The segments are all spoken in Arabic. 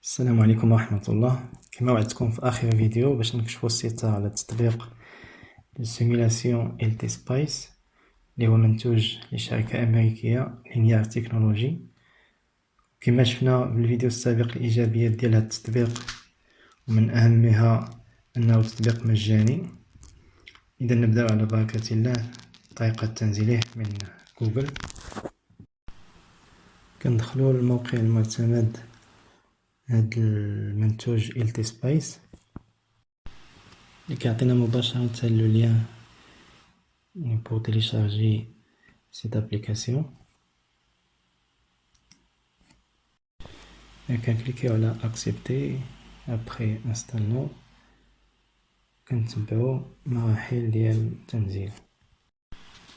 السلام عليكم ورحمة الله. كما وعدتكم في آخر فيديو باش نكشفو السيطرة على تطبيق السيميلاسيون LT Spice اللي هو منتوج لشركة أمريكية لينيار تكنولوجي. كما شفنا في الفيديو السابق الإيجابيات ديال هذا التطبيق، ومن أهمها أنه تطبيق مجاني. إذا نبدأ على بركة الله. طريقة تنزيله من جوجل، كندخلو للموقع المعتمد هاد المنتوج LT Spice اللي كيعطينا مباشرة لو لين pour télécharger cette application. كنكليكيو على accepter après installons. كنتبعو مراحل ديال التنزيل.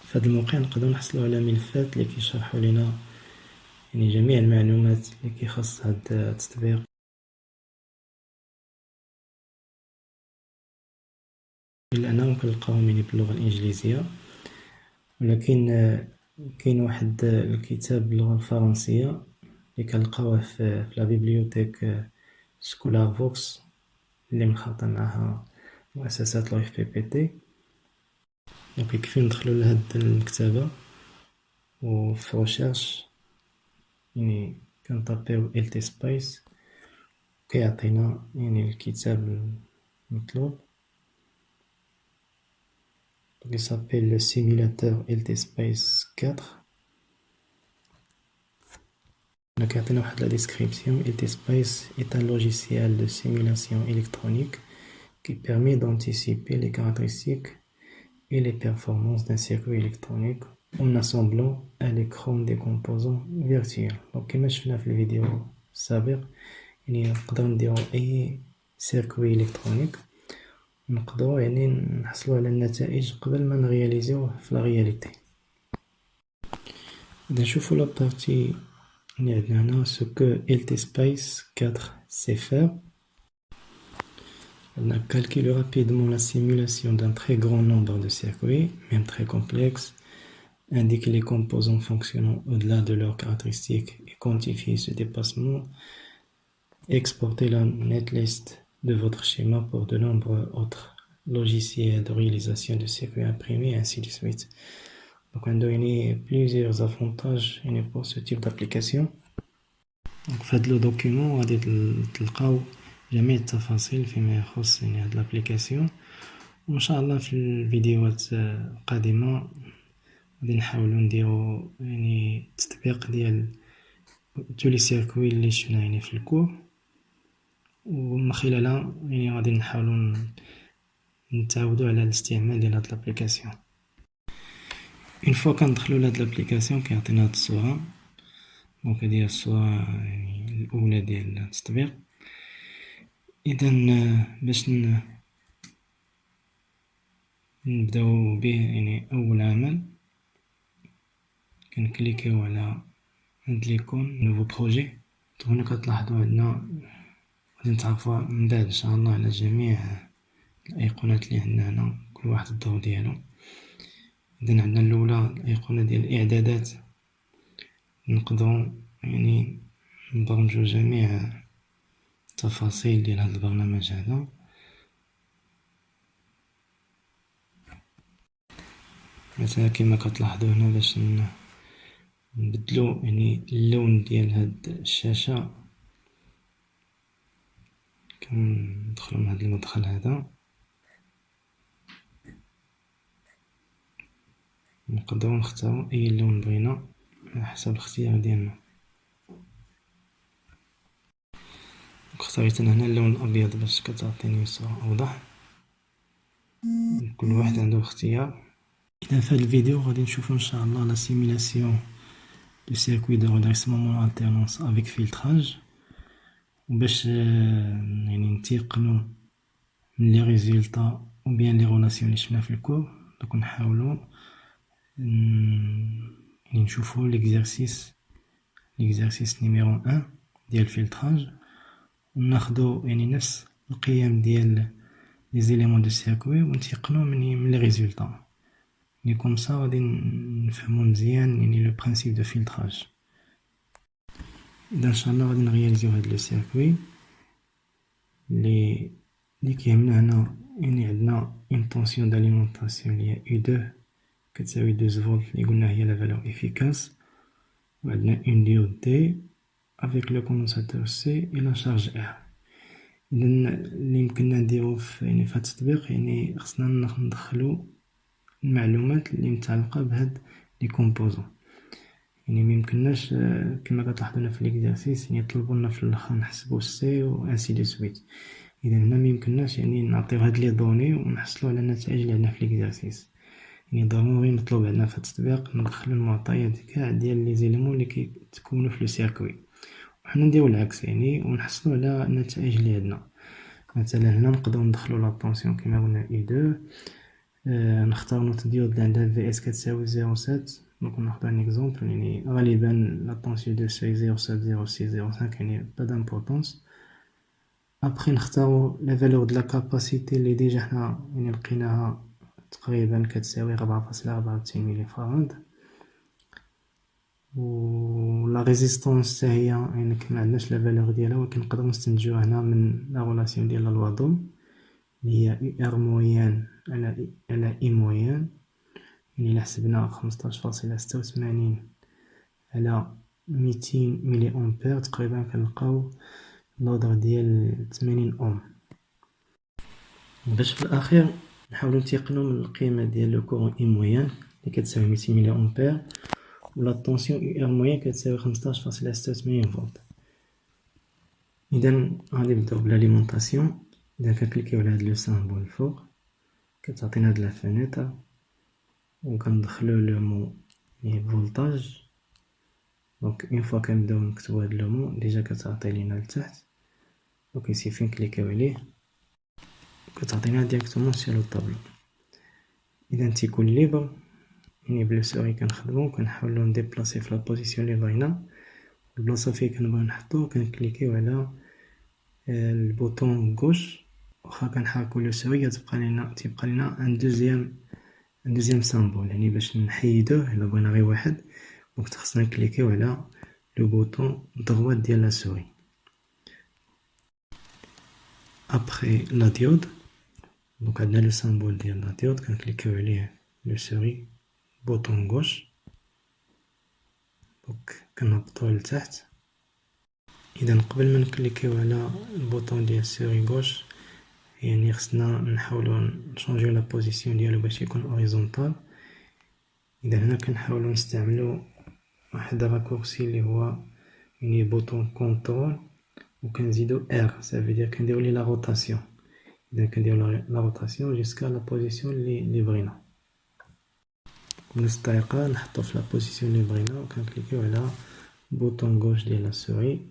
في هذا الموقع نقدروا نحصلوا على ملفات اللي كيشرحوا لنا جميع المعلومات اللي كيخص هذا التطبيق، الا انهم كنلقاوهم باللغه الانجليزيه، ولكن كاين واحد الكتاب باللغه الفرنسيه اللي كنلقاوه في لا بيبليوتيك سكولار فوكس اللي مخاطة معها مؤسسات اف بي بي تي. دونك يكفي ندخلو لهاد المكتبة وفي ريشيرش كنطابيو LT Spice كيعطينا الكتاب المطلوب. Il s'appelle le simulateur LT Spice 4. كيعطينا واحد لا description. LT Spice est un logiciel de simulation électronique qui permet d'anticiper les caractéristiques et les performances d'un circuit électronique en assemblant à l'écran des composants virtuels. Donc كما شفنا في الفيديو السابق، نقدر نديرو اي سيركوي الكترونيك، نقدرو نحصلو على النتائج قبل ما نرياليزيوه في لا رياليتي. اذا نشوفو لا بارتي اللي عندنا هنا ce que LT Spice 4 sait faire. On a calculé rapidement la simulation d'un très grand nombre de circuits, même très complexes, indiquer les composants fonctionnant au-delà de leurs caractéristiques et quantifier ce dépassement, exporter la netlist de votre schéma pour de nombreux autres logiciels de réalisation de circuits imprimés, ainsi de suite. Donc on a plusieurs avantages pour ce type d'application. Donc في هذا الدوكيمون غادي تلقاو جميع التفاصيل فيما يخص هاد الابليكاسيون، وان شاء الله في الفيديوهات القادمه غادي نحاولوا نديرو تطبيق ديال تو لي سيركوي اللي شفنا في الكور، ومن خلالها غادي نحاولوا نتعودوا على الاستعمال ديال هاد الابليكاسيون. اون فوا كندخلوا لهاد الابليكاسيون كيعطينا هاد الصوره. دونك هادي هي الصوره الاولى ديال التطبيق. اذا باش نبداو به اول عمل كنكليكيو على هاد ليكون نوفو بروجي. هنا كتلاحظوا عندنا غادي نتعرفوا من بعد ان شاء الله على جميع الايقونات اللي عندنا هنا، كل واحد الدور ديالو. اذا عندنا الاولى الايقونه ديال الاعدادات، نقدروا نبرمجوا جميع التفاصيل ديال هذا البرنامج هذا. مثلا كما كتلاحظوا هنا باش نبدلو اللون ديال هاد الشاشة، كندخلو من هاد المدخل هذا، نقدروا نختاروا اي لون بغينا على حسب الاختيار ديالنا. اختاريت انا هنا اللون الابيض باش كتعطيني صورة اوضح. كل واحد عنده اختيار. اذا في هذا الفيديو غادي نشوفوا ان شاء الله لا سيميلاسيون دو سيركوي دو redressement مون alternance avec filtrage، وباش نتيقنوا من لي ريزولطا او بيان لي ريلاسيون اللي شفنا في الكور. دوك نحاولوا نشوفوا ليكزارسيس نيميرو 1 ديال الفلتراج، وناخذوا نفس القيم ديال لي زيليمون دو سيركوي ونتيقنوا من لي ريزولطا. كوم سا غادي نفهموا مزيان لو برينسيپ دو فلتراج. اذا ان شاء الله غادي نرياليزيو هاد لو سيركوي. اللي كيهمنا هنا يعني عندنا une tension d'alimentation اللي هي U2 كتساوي 12 فولت اللي قلنا هي لا فالور افيكاس، وعندنا une diode D avec le condensateur C et la charge R. إذا اللي يمكننا نديرو في يعني في هاد التطبيق يعني خصنا ندخلو المعلومات اللي متعلقة بهاد لي كومبوزون. يعني ميمكنناش كما كتلاحظوا هنا في ليكزارسيس يعني يطلبوا لنا في الاخر نحسبوا السي و انسي دو سويت. اذا هنا ميمكنناش يعني نعطيو هاد لي دوني ونحصلوا على النتائج اللي عندنا في ليكزارسيس. يعني ضروري مطلوب عندنا في التطبيق ندخلوا المعطيات كاع ديال لي زيليمون اللي كيتكونوا في لو سيركوي، وحنا نديرو العكس يعني ونحصلوا على النتائج اللي عندنا. مثلا هنا نقدروا ندخلوا لا طونسيون كما قلنا اي 2، نختار نوت ديود اللي عندها في اس كتساوي 0.7. دونك ناخدو ان اكزومبل يعني غالبا لا طونسيون دو سوي 0.7 0.6 0.5 يعني با دامبورطونس. ابخي نختارو لا فالور د لا كاباسيتي اللي ديجا حنا يعني لقيناها تقريبا كتساوي 4.94 ملي فاراد، و لا ريزيستونس حتى هي يعني معندناش لا فالور ديالها ولكن نقدرو نستنتجوها هنا من لا غولاسيون ديال لا لوا دوم اللي هي يو ار موين على اي موين. يعني إلا حسبنا 15.86 على 200 ملي أمبير تقريبا كنلقاو لودر ديال 80 أوم. باش في الأخير نحاولو نتيقنو من القيمة ديال لو كورون إي موين اللي كتساوي 200 ملي أمبير و لا طونسيون يو ار موين كتساوي 15.86 فولت. إذا غادي نبداو بلاليمونطاسيون. إذا كنكليكيو على هاد لو سامبول الفوق كتعطينا هاد لا فينيتر و كندخلو لو مو يعني فولتاج. دونك اون فوا كنبداو نكتبو هاد لو مو ديجا كتعطي لينا لتحت، دونك يسيفي نكليكيو عليه كتعطينا ديريكتومون سير لو طابلو. اذا تيكون ليبر يعني بلو سوري كنخدمو كنحاولو نديبلاسي في لا بوزيسيون لي بغينا، البلاصه فين كنبغيو نحطوه كنكليكيو على البوطون غوش. واخا كنحركو لو سوري تيبقى لينا ان دوزيام سامبول يعني باش نحيدوه الا بغينا غير واحد دونك خصنا نكليكيو على لو بوطون دروات ديال لا سوري. ابخي لا ديود دونك عندنا لو سامبول ديال لا ديود كنكليكيو عليه لو سوري بوطون غوش دونك كنهبطوه لتحت. اذا قبل ما نكليكيو على البوطون ديال سوري غوش يعني خصنا نحاولو نشونجيو لا بوزيسيون ديالو باش يكون اوريزونطال. اذا هنا كنحاولو نستعملو واحد راكورسي اللي هو يعني بوطون كونترول وكنزيدو ار سافي دير كنديرو ليه لا روتاسيون. اذا كنديرو لا روتاسيون جيسكا لا بوزيسيون اللي بغينا. ونستيقظ نحطو في لا بوزيسيون اللي بغينا وكنكليكيو على بوطون غوش ديال لا سوري،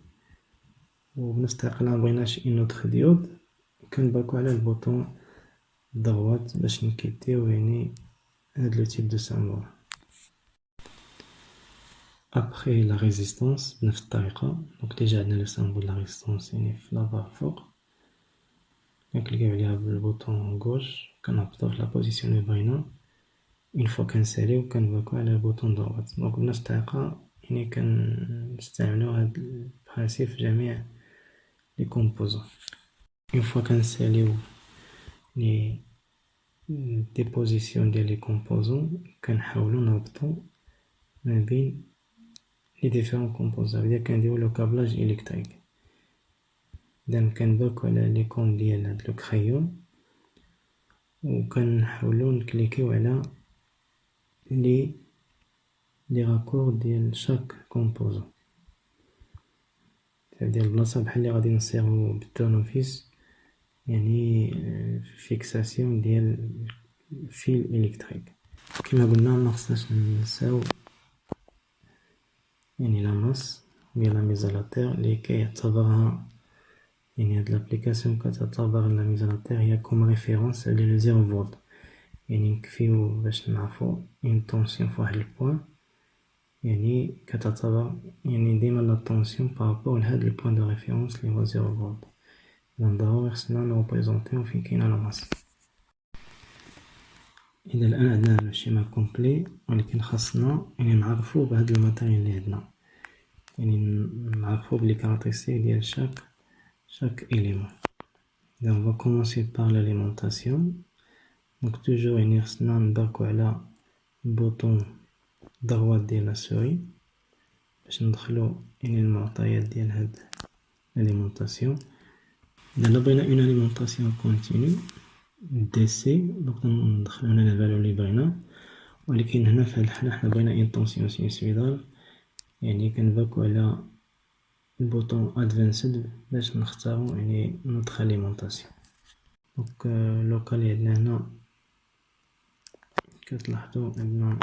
وبنستيقظ مبغيناش اون اوتر ديود كنباكو على البوطون دروات باش نكيتيو يعني هاد لو تيب دو سامبول. ابخي لا ريزيستونس بنفس الطريقه دونك ديجا عندنا لو سامبول لا ريزيستونس يعني في لابار فوق كنكليكيو عليها بالبوطون غوش كنهبطو في لا بوزيسيون اللي بغينا. اون فوا كنساليو كنباكو على البوطون دروات دونك بنفس الطريقه يعني كنستعملو هاد البرانسيب في جميع لي كومبوزون. اون فوا كنساليو لي ديبوزيسيون ديال لي كومبوزون كنحاولو نربطو ما بين لي ديفيرون كومبوزون ديال كنديرو لو كابلاج الكتريك. اذا كنباكو على ليكون ديال هاد لو كريون وكنحاولو نكليكيو على لي راكور ديال شاك كومبوزون ديال البلاصه بحال اللي غادي نصيغو بالتورنوفيس يعني فيكساسيون ديال فيل الكتريك. كما قلنا ما خصناش ننساو يعني لا ماس ديال لا ميزالاتير اللي كيعتبرها يعني هاد لابليكاسيون كتعتبر لا ميزالاتير هي كوم ريفيرونس على لو 0 فولت. يعني نكفيو باش نعرفو اون طونسيون فواحد البوان يعني كتعتبر يعني ديما لا طونسيون بارابور لهاد البوان دو ريفيرونس اللي هو 0 فولت. إذا ضروري خصنا نريبريزونطيو فين كاينه لا ماس. إذا الآن عندنا لو شيما كومبلي ولكن خاصنا يعني نعرفو بهاد الماتيريال اللي عندنا يعني نعرفو بلي كاركتيرستيك ديال شاك إليمون. On va commencer par l'alimentation. Donc toujours نبركو على البوطون droit ديال la souris باش ندخلو المعطيات ديال هاد l'alimentation. إذا بغينا une alimentation continue DC donc ندخلو هنا la valeur اللي بغينا، ولكن هنا في هاد الحالة حنا بغينا une tension sinusoïdale، يعني كنبركو على البوطون advanced باش نختارو notre alimentation. donc لوكا اللي عندنا هنا كتلاحظوا عندنا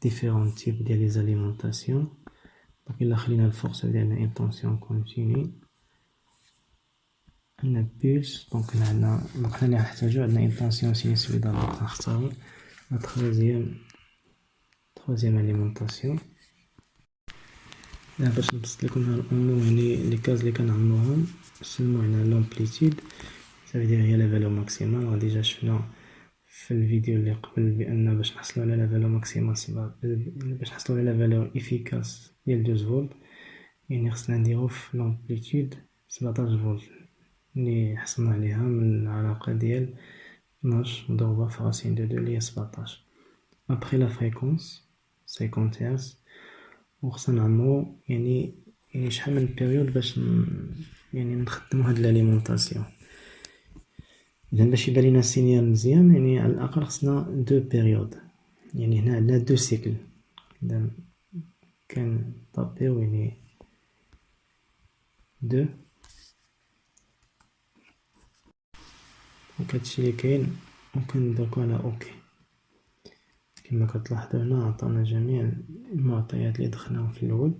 différents types ديال les alimentations. donc إلا خلينا الفورس ديالنا une tension continue، عندنا pulse. donc عندنا حنا اللي نحتاجو عندنا une tension sinusoïdale، donc نختارو la troisième alimentation. باش نبسط لكم هاد الامور لي كاز اللي كنعمروهم سمو هنا لامبليتود، صافي هي لا فالور ماكسيمال. ديجا شفنا في الفيديو اللي قبل بان باش نحصلو على لا فالور ماكسيمال باش نحصلو على لا فالور افيكاس ديال 12 فولت، خصنا نديرو في لامبليتود 17 فولت اللي حصلنا عليها من العلاقه ديال 12 مضروبه في راسين دو 2 اللي هي 17. ابخي لا فريكونس 50 هرتز، وخصنا نعمرو شحال من بيريود باش نخدمو هاد لاليمونطاسيون. إذا باش يبان لينا السينيال مزيان على الأقل خصنا 2 بيريود، هنا عندنا 2 سيكل. إذا كنطابيو 2 هادشي لي كاين، وكندركو على اوكي. كما كتلاحظوا هنا عطانا جميع المعطيات اللي دخلناهم في الاول.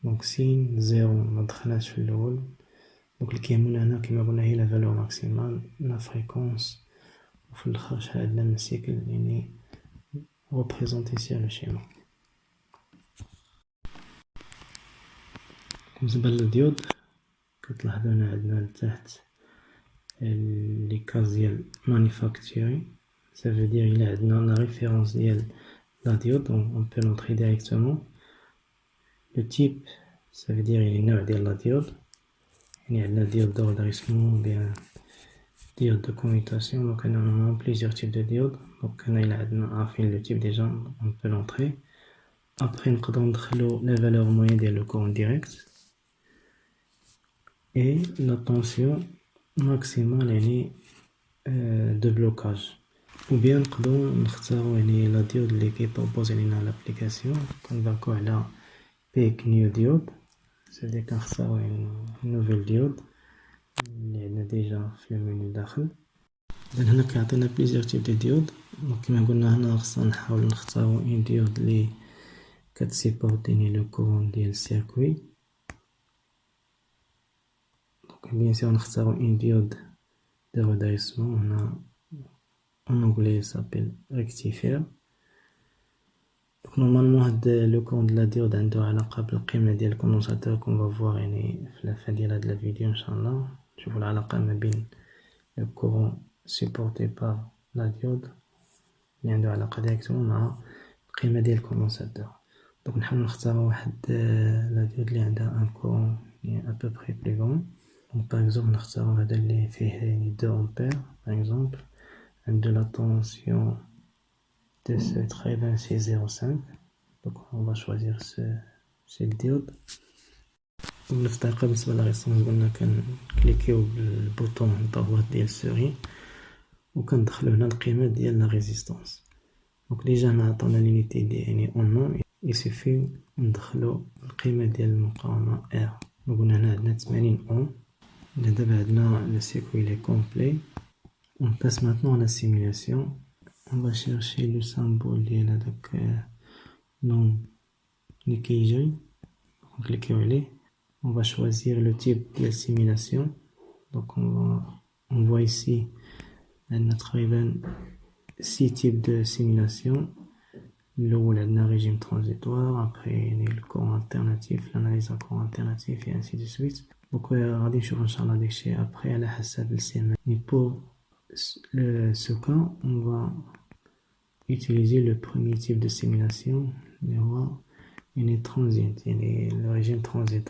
دونك سين زيرو مدخلناش في الاول، دونك اللي كيهمنا هنا كما قلنا هي لا فالور ماكسيمال لا فريكونس، وفي الاخر شحال عندنا من سيكل ريبريزونتي سير لو شيما. بالنسبه للديود كتلاحظوا هنا عندنا لتحت لي كاز ديال مانيفاكتوري، ça veut dire il a la référence de la diode, on peut l'entrer directement. Le type, ça veut dire il est de la diode, il y a la diode de redressement ou bien diode de commutation. Donc on a plusieurs types de diodes, donc on a le type déjà, on peut l'entrer. Après on peut entrer la valeur moyenne du courant direct et la tension maximale de blocage. ou bien نقدروا نختاروا لا ديود اللي كيبروبوزي لنا لابليكاسيون. كنبركو على بيك نيو ديود، سيدي كنختاروا نوفيل ديود اللي عندنا ديجا في المنيو داخل. اذا هنا كيعطينا بليزيور تيب دو ديود. كما قلنا هنا خصنا نحاول نختاروا ان ديود اللي كتسيبورتي لو كورون ديال السيركوي. دونك بيان سور نختاروا ان ديود دو ريدريسمون، هنا en anglais ça s'appelle rectifier. donc normalement هاد لو كون de la diode عنده علاقة بالقيمة ديال الكوندنساتور qu'on va voir في الفا ديال هاد الفيديو ان شاء الله. نشوفوا العلاقة ما بين le courant supporté par la diode اللي عنده علاقة ديريكتومون مع القيمة ديال الكوندنساتور. دونك نحاول نختاروا واحد لا ديود اللي عندها ان كورون à peu près plus grand. donc par exemple نختاروا هذا اللي فيه 2 ampères par exemple de la tension de ce trait 2605. donc on va choisir ce diode. ونفس الطريقة بالنسبة للريسونس قلنا كنكليكيو بالبوطون droit ديال السوري وكندخلو هنا القيمة ديال لا ريزيستانس. دونك ديجا هنا عطانا لونيتي ديال اون نون، يسوفي ندخلو القيمة ديال المقاومة ار. قلنا هنا عندنا 80 اوم. دابا عندنا لو سيركوي لي كومبلي. On passe maintenant à la simulation. On va chercher le symbole de la nom de KJ. On clique sur. On va choisir le type de simulation. Donc on voit ici notre 6 types de simulation. Le régime transitoire, après le courant alternatif, l'analyse en courant alternatif et ainsi de suite. Donc غادي نشوف ان شاء الله داكشي après على حسب السيمانه. pour ce cas, on va utiliser le premier type de simulation, le régime transitoire.